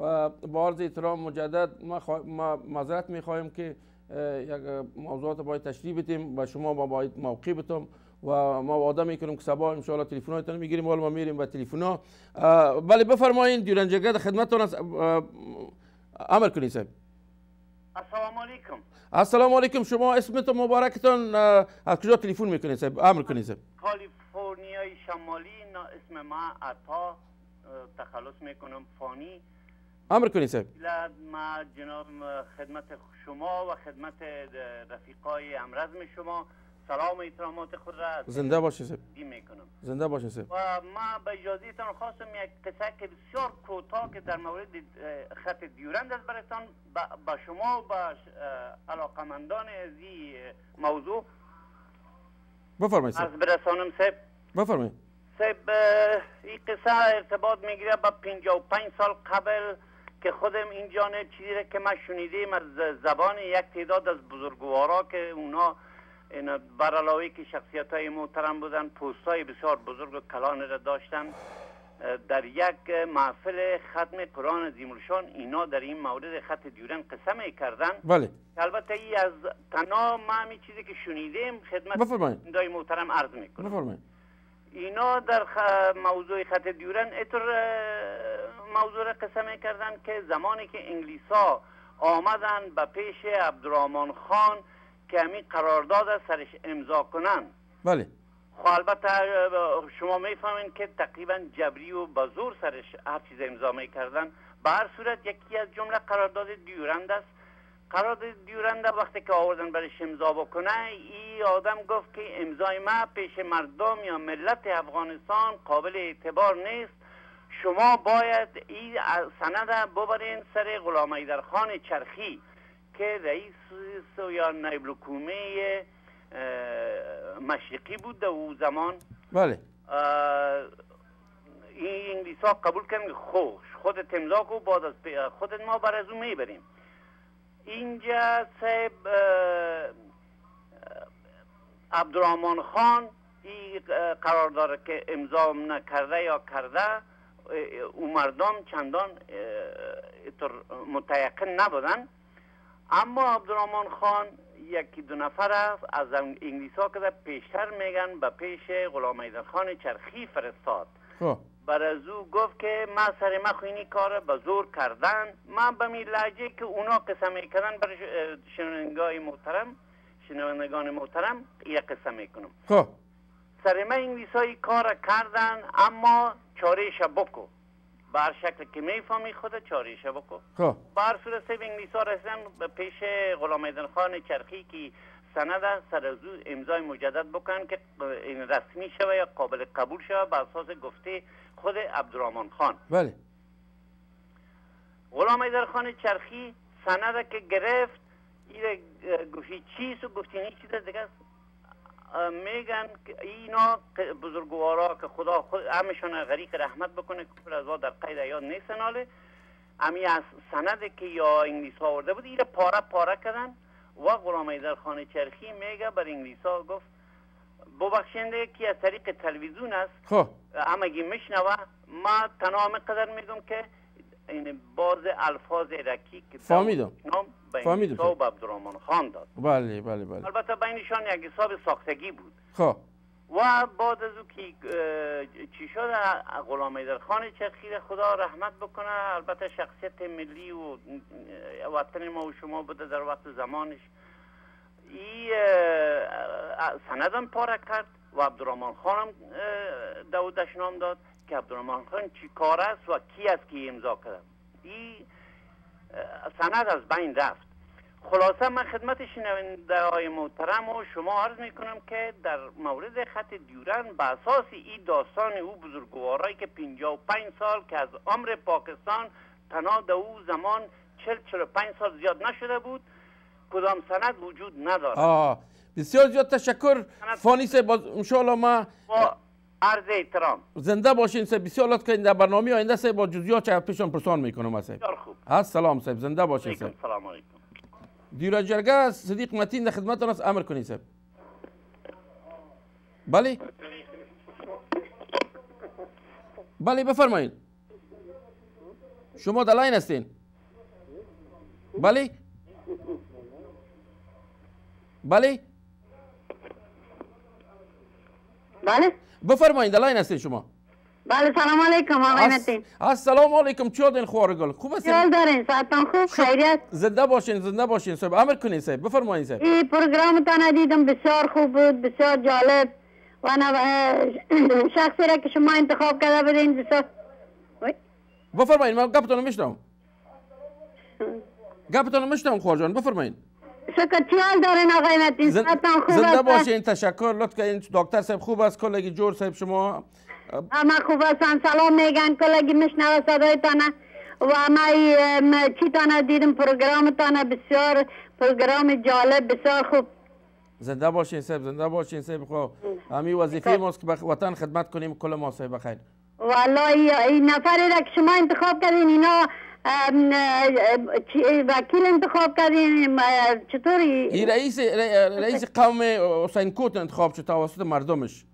و با عرض احترام مجدد ما معذرت میخواهیم که یک موضوعات باید تشریح بدیم و شما ما باید موقع بتیم و ما وعده میکنیم که صبح ان شاء الله تلفناتون میگیریم و ما میریم به تلفن‌ها. بله بفرمایید دیورنجرگه در خدمتتون است. امر کنید صاحب. السلام علیکم. السلام علیکم. شما اسمتون مبارکتون از کجا تلفن میکنید صاحب؟ امر کنید صاحب. کالیفرنیای شمالی. اسم ما عطا، تخلص میکنم فانی. امر کنید صاحب. ما جناب خدمت شما و خدمت رفیقای امرزم شما سلام و احترامات خود را زنده باشید صاحب. میکنم. زنده باشید صاحب. و ما به اجازهتان خواستم یک قصه که بسیار کوتاه که در مورد خط دیورند است براتان با شما و با علاقمندان از این موضوع بفرمایید صاحب. از برسانم صاحب. بفرمایید صاحب. این قصه ارتباط میگیره با 55 سال قبل که خودم اینجا چیزی را که ما شنیدیم از زبان یک تعداد از بزرگوارا که اونا بر علاوه که شخصیت های محترم بودن، پوست های بسیار بزرگ و کلان را داشتن، در یک محفل ختم قرآن عظیم‌الشان اینا در این مورد خط دیورند قصه میکردن. بله. البته ای از تنها ما همین چیزی که شنیدیم خدمت دای محترم عرض میکنم. بفرمایید. اینا در موضوع خط دیورند اینطور موضوع را قصه میکردن که زمانی که انگلیسا آمدن به پیش عبدالرحمن خان که همین قرارداد سرش امضا کنن. بله. خب البته شما میفهمین که تقریبا جبری و با زور سرش هر چیز امضا میکردن. به هر صورت یکی از جمله قرارداد دیورند است. قرارداد دیورند وقتی که آوردن برش امضا بکنه، این آدم گفت که امضای ما پیش مردم یا ملت افغانستان قابل اعتبار نیست. شما باید این سند ببرین سر غلام حیدرخان چرخی که رئیس یا نایب الحکومه مشرقی بود در او زمان. بله. این انگلیس ها قبول کردن خودت امضا کو، بعد از خودت ما بر از او میبریم. اینجا صاحب عبدالرحمن خان این قرارداد که امضا نکرده یا کرده، او مردم چندان متیقن نبودن. اما عبدالرحمن خان یکی دو نفر از انگلیس ها که پیشتر میگن به پیش غلام حیدرخان چرخی فرستاد. بر از او گفت که ما سر ما خوینی کار به زور کردن. من به می لحجه که اونا قسم میکردن برای شنوندگان محترم یک قسم میکنم. سر ما انگلیس های کار کردن، اما چارهش بکو بر شکل که میفهمی خود چارهش بکو. بر صورت سه انگلیس ها رسیدن به پیش غلام حیدرخان چرخی که سند سر از او امضای مجدد بکنن که این رسمی شوه یا قابل قبول شوه به اساس گفته خود عبدالرحمن خان. بله. غلام حیدرخان چرخی سند که گرفت، این گفتی چیست و گفتی نیست چیز دیگه. میگن که اینا بزرگوارا که خدا همشون غریق رحمت بکنه که از در قید یاد نیستن، حاله امی از سند که یا انگلیس ها آورده بود این پاره پاره کردن و غلام حیدرخان چرخی میگه بر انگلیس ها گفت ببخشنده که از طریق تلویزیون است همگی میشنوه. ما تنها قدر میگم که این باز الفاظ رکی که فهمیدم به حساب عبدالرحمن خان داد. بله بله بله. البته بینشان یک حساب ساختگی بود. و بعد از او که چی شد، غلام حیدرخان چرخی خدا رحمت بکنه، البته شخصیت ملی و وطن ما و شما بوده در وقت زمانش، این سندم پاره کرد و عبدالرحمن خانم داودش نام داد که عبدالرحمن خان چی کار است و کی است که امضا کرد. این سند از بین رفت. خلاصه من خدمت شنونده های محترم و شما عرض میکنم که در مورد خط دیورند به اساس این داستان او بزرگوارایی که 55 سال که از عمر پاکستان تنها در او زمان 40-45 سال زیاد نشده بود، کدام سند وجود ندارد. بسیار زیاد تشکر فانی صاحب. انشاءالله ما عرض احترام. زنده باشین صاحب. بسیار لطف کنید. در برنامه آینده صاحب با جزئیات چه پیشون پرسان میکنم صاحب. بسیار خوب. السلام صاحب. زنده باشین صاحب. سلام علیکم. دیورنجرگه صدیق متین در خدمتتون است. امر کنید صاحب. بله بله بفرمایید. شما در لاین هستین؟ بله؟ بله؟ بله بفرمایید در لاین هستین شما. بله سلام علیکم آقای متین. السلام علیکم. چی دین خوارگل؟ خوب هستین؟ چیکار دارین؟ ساعتان خوب خیریت؟ زنده باشین زنده باشین. صاحب امر کنین صاحب بفرمایید صاحب. این پروگرامتان دیدم بسیار خوب بود، بسیار جالب و شخصی را که شما انتخاب کرده بودین بسیار. بفرمایید من گپتون میشنوم. گپتون میشنوم خواجه جان بفرمایید. شکر چی حال دارین آقای متین؟ ساعتان خوب است؟ زنده باشین. تشکر لطف کردین. دکتر صاحب خوب است؟ کلگی جور صاحب شما؟ ما خوب هستم. سلام میگن کلگی میشنوه صدایتان و ما چیتان دیدم پروگرامتان بسیار پروگرام جالب بسیار خوب. زنده باشین صاحب زنده باشین صاحب. خب همین وظیفه ماست که به وطن خدمت کنیم. کل ما صاحب بخیر. والله این نفری را که شما انتخاب کردین اینا وکیل انتخاب کردین چطوری؟ این رئیس قوم حسین کوت انتخاب شد توسط مردمش.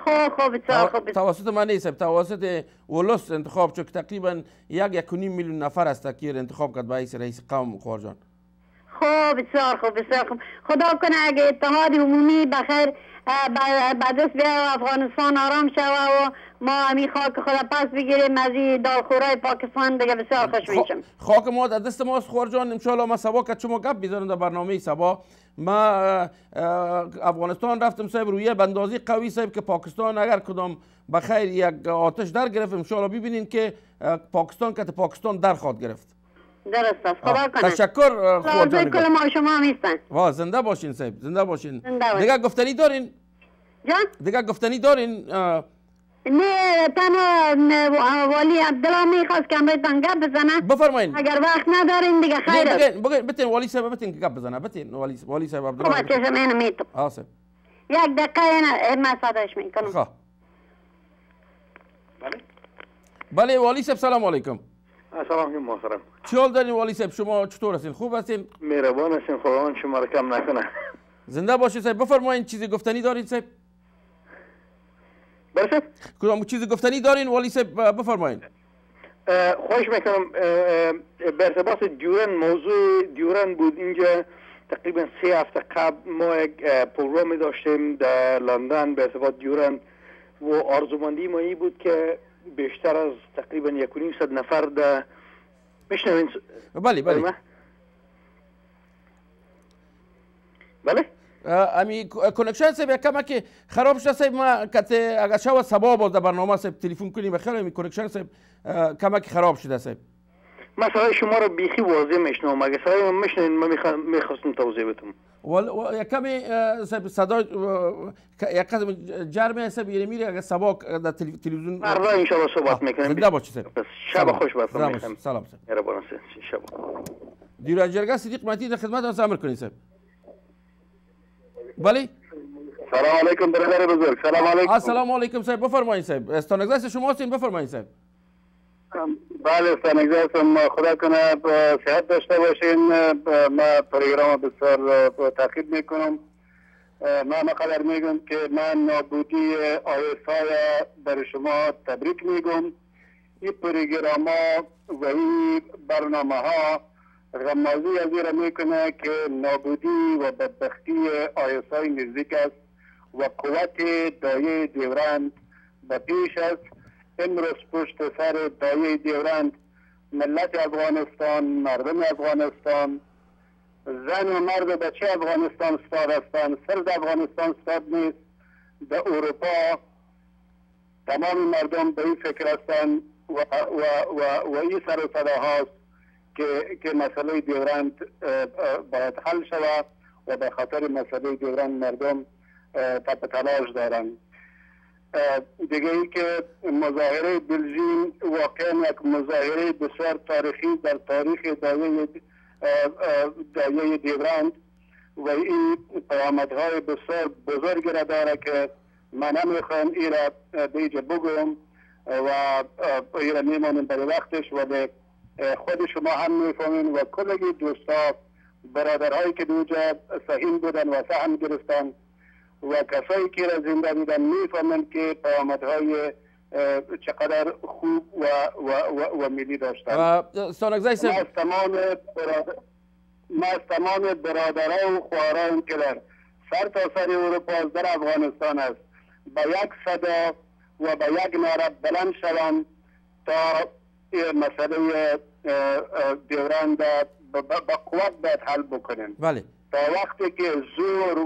خوب بسیار خوب. توسط من نیست توسط ولس انتخاب شد که تقریبا 1.5 میلیون نفر است که انتخاب کرد به رئیس قوم خواجان. خوب بسیار خوب بسیار خوب. خدا کنه اگه اتحاد عمومی بخیر به دست بیاره و افغانستان آرام شوه و ما همین خاک خدا پس بگیریم از این دالخورای پاکستان دیگه بسیار خوش میشم. خاک ما در دست ماست خواجان جان. ان شاء الله ما سبا که شما گپ بزنم در برنامه سبا. ما افغانستان رفتم صاحب رویه بندازی قوی صاحب که پاکستان اگر کدام بخیر یک آتش در گرفت ان شاء الله ببینین که پاکستان که پاکستان در خواد گرفت. درست است. خدا کنه. تشکر خواجان. کل ما شما هستن. واه زنده باشین صاحب زنده باشین. دیگه گفتنی دارین؟ جان؟ دیگه گفتنی دارین؟ نه تنها والی عبدالله میخواست که امریتان گپ بزنه. بفرمایین. اگر وقت ندارین دیگه خیر است. بتین والی صاحب بتین که گپ بزنه. بتین والی صاحب عبدالله. خب چشم اینو میتونم. آسف. یک دقیقه ما صداش میکنم. خواه. بله والی صاحب سلام علیکم. سلام علیکم محترم. چی حال دارین والی صاحب شما چطور هستین؟ خوب هستین؟ مهربان هستین خداوند شما را کم نکنه. زنده باشید صاحب. بفرمایید چیزی گفتنی دارین صاحب؟ برسه؟ کدام چیزی گفتنی دارین والی صاحب بفرمایید. خواهش میکنم به ارتباط دیورن موضوع دیورن بود اینجا تقریبا 3 هفته قبل ما یک پروگرامی داشتیم در لندن به ارتباط دیورن و آرزومندی ما این بود که بیشتر از تقریبا 1.5 نفر در میشنوین؟ بله بله بله امی کنکشن صاحب کما که خراب شده صاحب ما که اگر شو سبا باز در برنامه صاحب تلفن کنیم بخیر امی کنکشن صاحب کما که خراب شده صاحب. من صدای شما رو بیخی واضح میشنوم. اگه صدای من میشنوین من میخواستم توضیح بدم. کمی صدا یک قدم جرمه صاحب یعنی میره اگر سبا در تلویزیون فردا ان شاء الله صحبت میکنیم. زنده باشید صاحب. شب خوش بخیر. سلام صاحب. مهربان هستید. شب. دیروز جرگه صدیق متی در خدمت امر کنید صاحب. بله سلام علیکم برادر بزرگ. سلام علیکم. السلام علیکم صاحب بفرمایید صاحب. استانگزاس شما هستین بفرمایید صاحب. بله استانگزاس خدا کنه صحت داشته باشین. ما پروگرام بسیار تعقیب میکنم. من قدر میگم که من نابودی آیسای برای شما تبریک میگم. این پروگرام ها و این برنامه ها غمازی از این میکنه که نابودی و بدبختی آیسای نزدیک است و قوت دایه دیورند به پیش است. امروز پشت سر دایه دیورند ملت افغانستان، مردم افغانستان، زن و مرد و بچه افغانستان استاد هستند. صرف افغانستان استاد نیست، در اروپا تمام مردم به این فکر هستند و این سر و صدا هاست که مسئله دیورند باید حل شود و به خاطر مسئله دیورند مردم تپ تلاش دارند. دیگه ای که مظاهره بلژیم واقعا یک مظاهره بسیار تاریخی در تاریخ دایه دیورند و این پیامدهای بسیار بزرگی را داره که من نمیخوام این را بیجا بگویم و این را میمانیم برای وقتش و خود شما هم میفهمین و کلگی دوستا برادرهایی که دوجا سهیم بودن و سهم گرفتن و کسایی که را زنده دیدن میفهمن که پیامدهای چقدر خوب و ملی داشتن. ما از تمام برادران و خواهران که در سرتاسر اروپا در افغانستان است به یک صدا و به یک نعره بلند شوند تا مسئله دیورند با قوت باید حل بکنیم. بله. تا وقتی که زور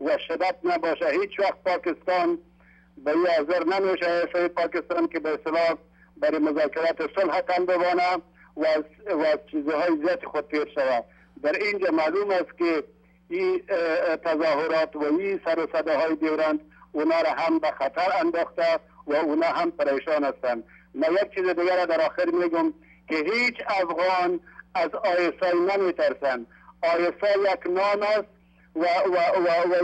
و شدت نباشه هیچ وقت پاکستان به این حاضر نمیشه پاکستان که به اصطلاح برای مذاکرات صلح تن ببانه و از چیزهای زیاد خود پیر شود. در اینجا معلوم است که این تظاهرات و این سر و صداهای دیورند اونا را هم به خطر انداخته و اونا هم پریشان هستند. من یک چیز دیگر را در آخر میگم که هیچ افغان از آیسای نمیترسند. آیسای یک نام است و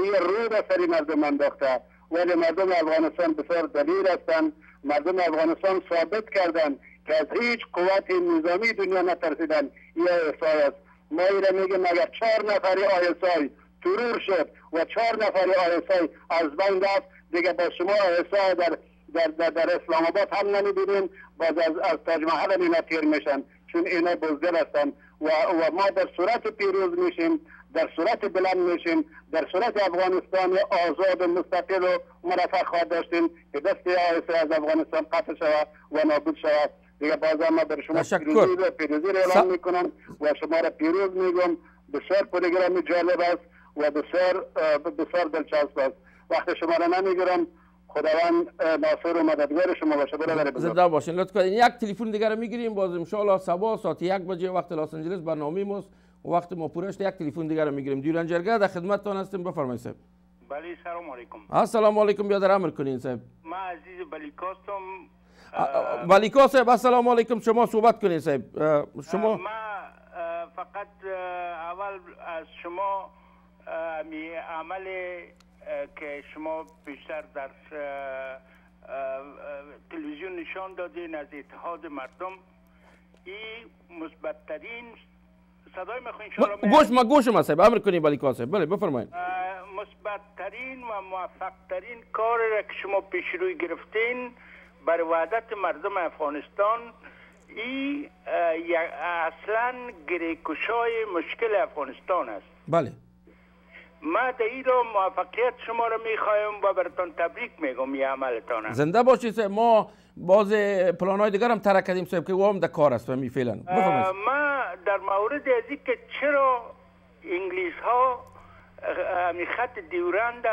این رو به سری مردم انداخته، ولی مردم افغانستان بسیار دلیر هستند. مردم افغانستان ثابت کردند که از هیچ قوت نظامی دنیا نترسیدن. این آیسای است. ما ایره میگیم اگر 4 نفری آیسای ترور شد و 4 نفری آیسای از بین رفت دیگه با شما آیسای در اسلام آباد هم نمیبینیم، باز از تاج محل اینا تیر میشن چون اینا بزدل هستن و ما در صورت پیروز میشیم، در صورت بلند میشیم، در صورت افغانستان آزاد و مستقل و مرفه خواهد داشتیم که دست آیسای از افغانستان قطع شود و نابود شود. دیگه بازم ما در شما پیروزی را اعلام میکنم و شما را پیروز میگم. بسیار پروگرام جالب است و بسیار دلچسب است. وقت شما را نمیگیرم. خداوند ناصر و مددگار شما باشه. زنده باشین. لطف کنید یک تلفن دیگر میگیریم باز ان شاء الله صبح ساعت 1 بجه وقت لس آنجلس برنامه ماست و وقت ما پوره شد یک تلفن دیگر میگیریم. دیورنجرگه در خدمتتان هستیم. بفرمایید صاحب. بله سلام علیکم. السلام علیکم. بیادر امر کنین صاحب. ما عزیز بلیکاستم. بلیکا صاحب السلام علیکم. شما صحبت کنین صاحب. شما ما فقط اول از شما می عمل که شما بیشتر در تلویزیون نشان دادین از اتحاد مردم این مثبت‌ترین صدای من گوشم صاحب امر کنین بلیکا صاحب. بله بفرمایید. مثبت‌ترین و موفق‌ترین کار را که شما پیش روی گرفتین برای وحدت مردم افغانستان این اصلا گریکشای مشکل افغانستان است. بله. ما در این را موفقیت شما را میخوایم و براتون تبریک میگم این عملتان. زنده باشید صاحب. ما باز پلان‌های دیگر هم طرح کردیم صاحب که او هم در کار است فهمی فعلا. ما در مورد از که چرا انگلیس ها می خط دیورند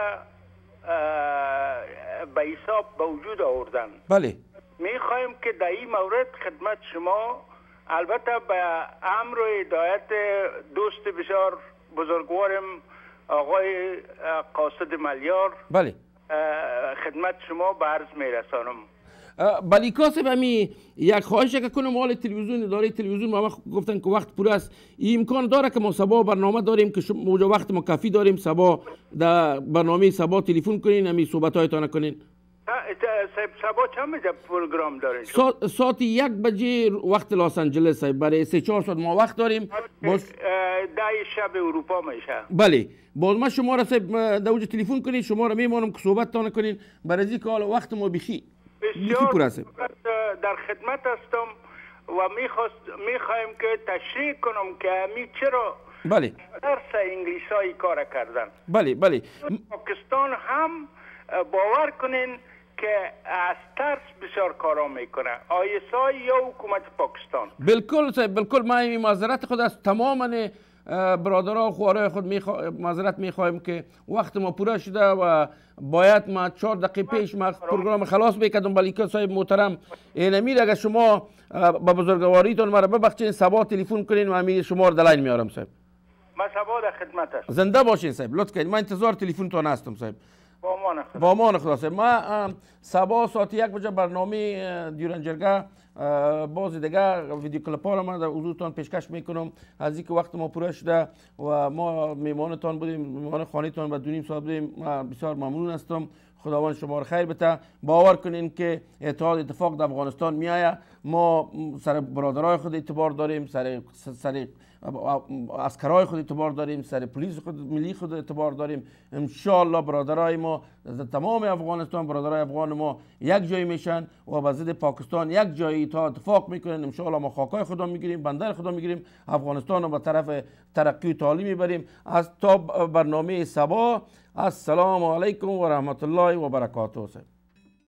به حساب به وجود آوردن. بله. میخوایم که در این مورد خدمت شما البته به امر و هدایت دوست بسیار بزرگوارم آقای قاصد ملیار بله خدمت شما به عرض میرسانم. بلیکا صاحب همی یک خواهش که کنم مال تلویزیون اداره تلویزیون ما گفتن که وقت پور است. این امکان داره که ما صبح برنامه داریم که موجه وقت ما کافی داریم صبح در برنامه صبح تلفن کنین همی صحبت هایتان کنین. صبح چند بجه پروگرام دارین؟ ساعت 1 بجه وقت لس آنجلس صاحب. برای 3-4 ساعت ما وقت داریم. باز 10 شب اروپا میشه. بله. باز ما شما را صاحب در اونجا تلفن کنین شما را میمانم که صحبت تان کنین برای اینکه حالا وقت ما بخی بسیار در خدمت هستم و میخوایم که تشریح کنم که همی چرا بله درس انگلیس های کار کردن. بله بله. پاکستان هم باور کنین که از ترس بسیار کارا میکنه آیسای یا حکومت پاکستان. بالکل صاحب بالکل. ما این معذرت خود از تماما برادرها و خوارای خود معذرت میخوایم که وقت ما پوره شده و باید ما 4 دقیقه پیش ما پروگرام خلاص میکردم. بلیکا صاحب محترم اینمیر اگر شما با بزرگواریتون مرا ببخشید صبح تلفن کنین و امیر شما رو دلاین میارم صاحب. ما صبح در خدمت هستم. زنده باشین صاحب. لطف کنید. من انتظار تلفنتون هستم صاحب. با امان خدا صاحب. ما صبح ساعت 1 بجه برنامه دیورنجرگه باز دیگه ویدیو کلیپ ها را من در حضورتان پیشکش میکنم از اینکه وقت ما پوره شده و ما میمانتان بودیم میمان خانهتان و 2.5 ساعت بودیم. بسیار ممنون هستم. خداوند شما را خیر بده. باور کنین که اتحاد اتفاق در افغانستان میآید. ما سر برادرای خود اعتبار داریم، سر عسکرای خود اعتبار داریم، سر پلیس خود ملی خود اعتبار داریم. ان شاء الله برادرای ما تمام افغانستان، برادرای افغان ما یک جای میشن و با ضد پاکستان یک جایی تا اتفاق میکنن. ان شاء الله ما خاکای خدا میگیریم، بندر خدا میگیریم، افغانستان رو به طرف ترقی و تعالی میبریم. از تا برنامه صبا، السلام علیکم و رحمت الله و برکاته.